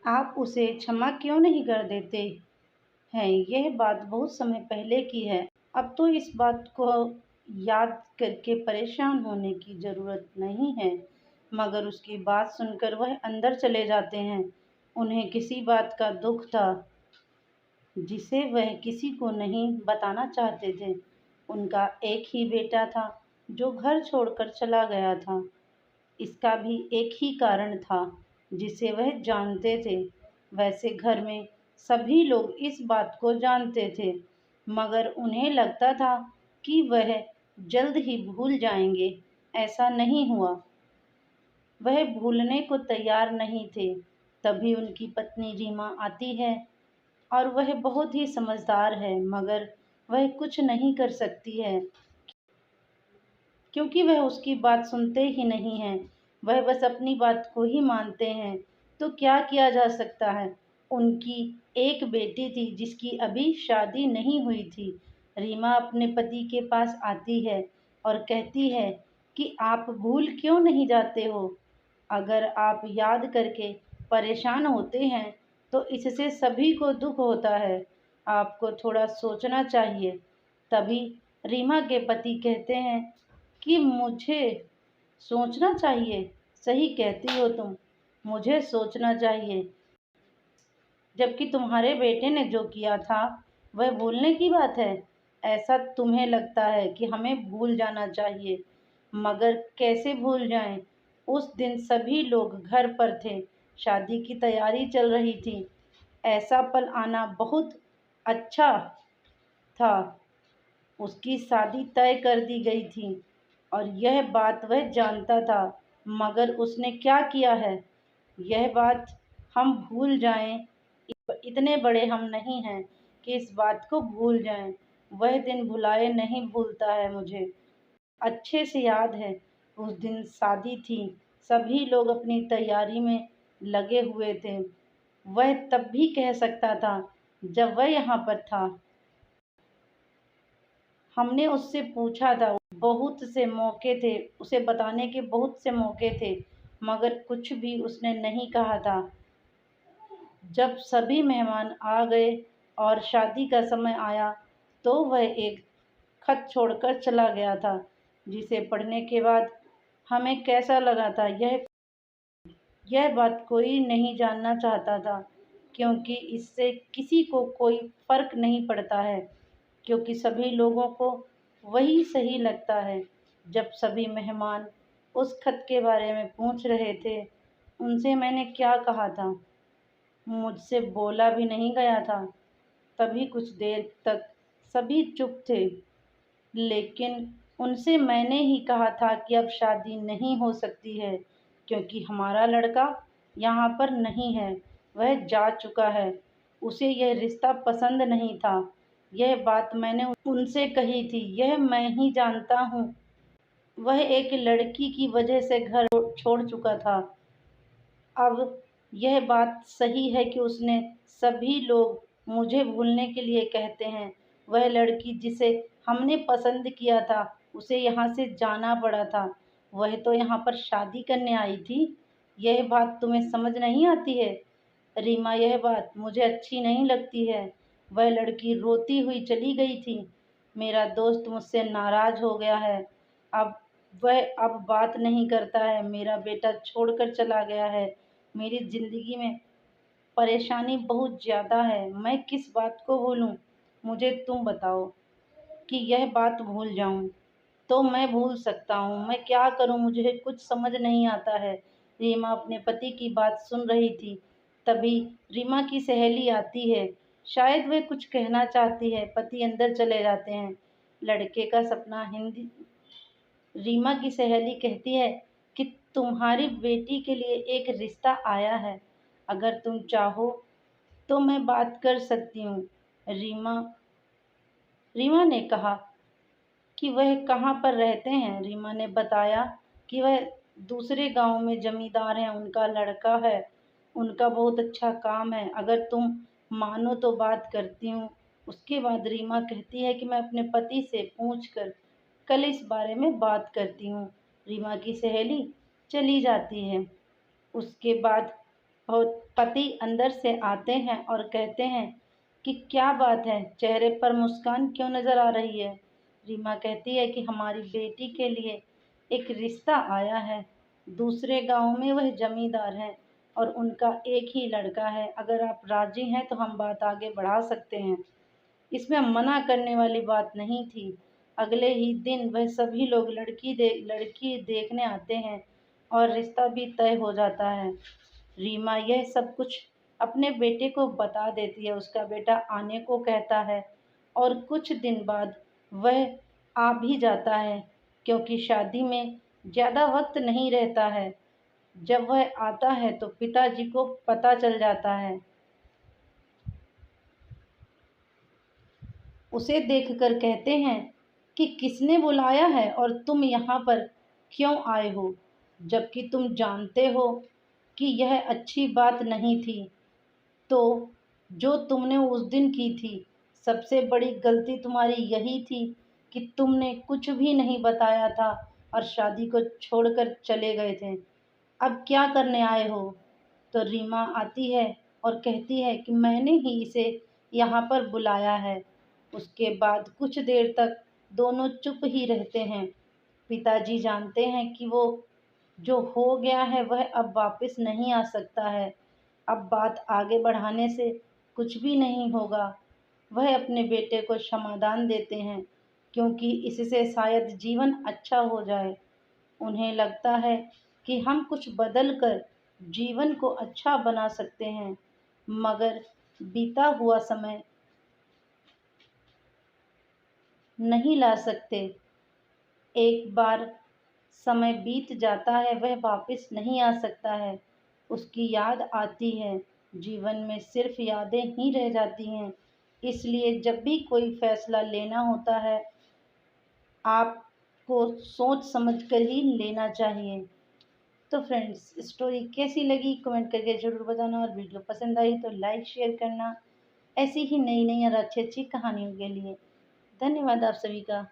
आप उसे क्षमा क्यों नहीं कर देते हैं? यह बात बहुत समय पहले की है। अब तो इस बात को याद करके परेशान होने की ज़रूरत नहीं है। मगर उसकी बात सुनकर वह अंदर चले जाते हैं। उन्हें किसी बात का दुख था जिसे वह किसी को नहीं बताना चाहते थे। उनका एक ही बेटा था जो घर छोड़कर चला गया था। इसका भी एक ही कारण था जिसे वह जानते थे। वैसे घर में सभी लोग इस बात को जानते थे, मगर उन्हें लगता था कि वह जल्द ही भूल जाएंगे। ऐसा नहीं हुआ। वह भूलने को तैयार नहीं थे। तभी उनकी पत्नी रीमा आती है और वह बहुत ही समझदार है, मगर वह कुछ नहीं कर सकती है क्योंकि वह उसकी बात सुनते ही नहीं हैं। वह बस अपनी बात को ही मानते हैं। तो क्या किया जा सकता है? उनकी एक बेटी थी जिसकी अभी शादी नहीं हुई थी। रीमा अपने पति के पास आती है और कहती है कि आप भूल क्यों नहीं जाते हो? अगर आप याद करके परेशान होते हैं तो इससे सभी को दुख होता है। आपको थोड़ा सोचना चाहिए। तभी रीमा के पति कहते हैं कि मुझे सोचना चाहिए। सही कहती हो तुम, मुझे सोचना चाहिए। जबकि तुम्हारे बेटे ने जो किया था वह भूलने की बात है। ऐसा तुम्हें लगता है कि हमें भूल जाना चाहिए, मगर कैसे भूल जाएं? उस दिन सभी लोग घर पर थे, शादी की तैयारी चल रही थी। ऐसा पल आना बहुत अच्छा था। उसकी शादी तय कर दी गई थी और यह बात वह जानता था, मगर उसने क्या किया है? यह बात हम भूल जाएं। इतने बड़े हम नहीं हैं कि इस बात को भूल जाएं। वह दिन भुलाए नहीं भूलता है मुझे। अच्छे से याद है, उस दिन शादी थी। सभी लोग अपनी तैयारी में लगे हुए थे। वह तब भी कह सकता था जब वह यहाँ पर था। हमने उससे पूछा था, बहुत से मौके थे, उसे बताने के बहुत से मौके थे, मगर कुछ भी उसने नहीं कहा था। जब सभी मेहमान आ गए और शादी का समय आया, तो वह एक खत छोड़कर चला गया था, जिसे पढ़ने के बाद हमें कैसा लगा था, यह बात कोई नहीं जानना चाहता था, क्योंकि इससे किसी को कोई फ़र्क नहीं पड़ता है, क्योंकि सभी लोगों को वही सही लगता है। जब सभी मेहमान उस खत के बारे में पूछ रहे थे, उनसे मैंने क्या कहा था? मुझसे बोला भी नहीं गया था। तभी कुछ देर तक सभी चुप थे, लेकिन उनसे मैंने ही कहा था कि अब शादी नहीं हो सकती है, क्योंकि हमारा लड़का यहाँ पर नहीं है, वह जा चुका है। उसे यह रिश्ता पसंद नहीं था। यह बात मैंने उनसे कही थी, यह मैं ही जानता हूँ। वह एक लड़की की वजह से घर छोड़ चुका था। अब यह बात सही है कि उसने सभी लोग मुझे भूलने के लिए कहते हैं। वह लड़की जिसे हमने पसंद किया था, उसे यहाँ से जाना पड़ा था। वह तो यहाँ पर शादी करने आई थी। यह बात तुम्हें समझ नहीं आती है? रीमा, यह बात मुझे अच्छी नहीं लगती है। वह लड़की रोती हुई चली गई थी। मेरा दोस्त मुझसे नाराज़ हो गया है। अब वह अब बात नहीं करता है। मेरा बेटा छोड़कर चला गया है। मेरी ज़िंदगी में परेशानी बहुत ज़्यादा है। मैं किस बात को भूलूँ? मुझे तुम बताओ कि यह बात भूल जाऊँ, तो मैं भूल सकता हूँ। मैं क्या करूँ? मुझे कुछ समझ नहीं आता है। रीमा अपने पति की बात सुन रही थी। तभी रीमा की सहेली आती है। शायद वह कुछ कहना चाहती है। पति अंदर चले जाते हैं। लड़के का सपना हिंदी रीमा की सहेली कहती है कि तुम्हारी बेटी के लिए एक रिश्ता आया है। अगर तुम चाहो तो मैं बात कर सकती हूँ। रीमा रीमा ने कहा कि वह कहाँ पर रहते हैं। रीमा ने बताया कि वह दूसरे गांव में जमींदार हैं, उनका लड़का है, उनका बहुत अच्छा काम है। अगर तुम मानो तो बात करती हूँ। उसके बाद रीमा कहती है कि मैं अपने पति से पूछ कर कल इस बारे में बात करती हूँ। रीमा की सहेली चली जाती है। उसके बाद और पति अंदर से आते हैं और कहते हैं कि क्या बात है, चेहरे पर मुस्कान क्यों नज़र आ रही है। रीमा कहती है कि हमारी बेटी के लिए एक रिश्ता आया है, दूसरे गांव में वह जमींदार हैं और उनका एक ही लड़का है। अगर आप राजी हैं तो हम बात आगे बढ़ा सकते हैं। इसमें मना करने वाली बात नहीं थी। अगले ही दिन वह सभी लोग लड़की देखने आते हैं और रिश्ता भी तय हो जाता है। रीमा यह सब कुछ अपने बेटे को बता देती है। उसका बेटा आने को कहता है और कुछ दिन बाद वह आ भी जाता है, क्योंकि शादी में ज़्यादा वक्त नहीं रहता है। जब वह आता है तो पिताजी को पता चल जाता है। उसे देखकर कहते हैं कि किसने बुलाया है और तुम यहाँ पर क्यों आए हो, जबकि तुम जानते हो कि यह अच्छी बात नहीं थी। तो जो तुमने उस दिन की थी, सबसे बड़ी गलती तुम्हारी यही थी कि तुमने कुछ भी नहीं बताया था और शादी को छोड़कर चले गए थे। अब क्या करने आए हो? तो रीमा आती है और कहती है कि मैंने ही इसे यहाँ पर बुलाया है। उसके बाद कुछ देर तक दोनों चुप ही रहते हैं। पिताजी जानते हैं कि वो जो हो गया है वह अब वापस नहीं आ सकता है। अब बात आगे बढ़ाने से कुछ भी नहीं होगा। वह अपने बेटे को समाधान देते हैं, क्योंकि इससे शायद जीवन अच्छा हो जाए। उन्हें लगता है कि हम कुछ बदल कर जीवन को अच्छा बना सकते हैं, मगर बीता हुआ समय नहीं ला सकते। एक बार समय बीत जाता है, वह वापस नहीं आ सकता है। उसकी याद आती है, जीवन में सिर्फ यादें ही रह जाती हैं। इसलिए जब भी कोई फैसला लेना होता है, आपको सोच समझ कर ही लेना चाहिए। तो फ्रेंड्स, स्टोरी कैसी लगी कमेंट करके ज़रूर बताना, और वीडियो पसंद आई तो लाइक शेयर करना। ऐसी ही नई नई और अच्छी अच्छी कहानियों के लिए धन्यवाद आप सभी का।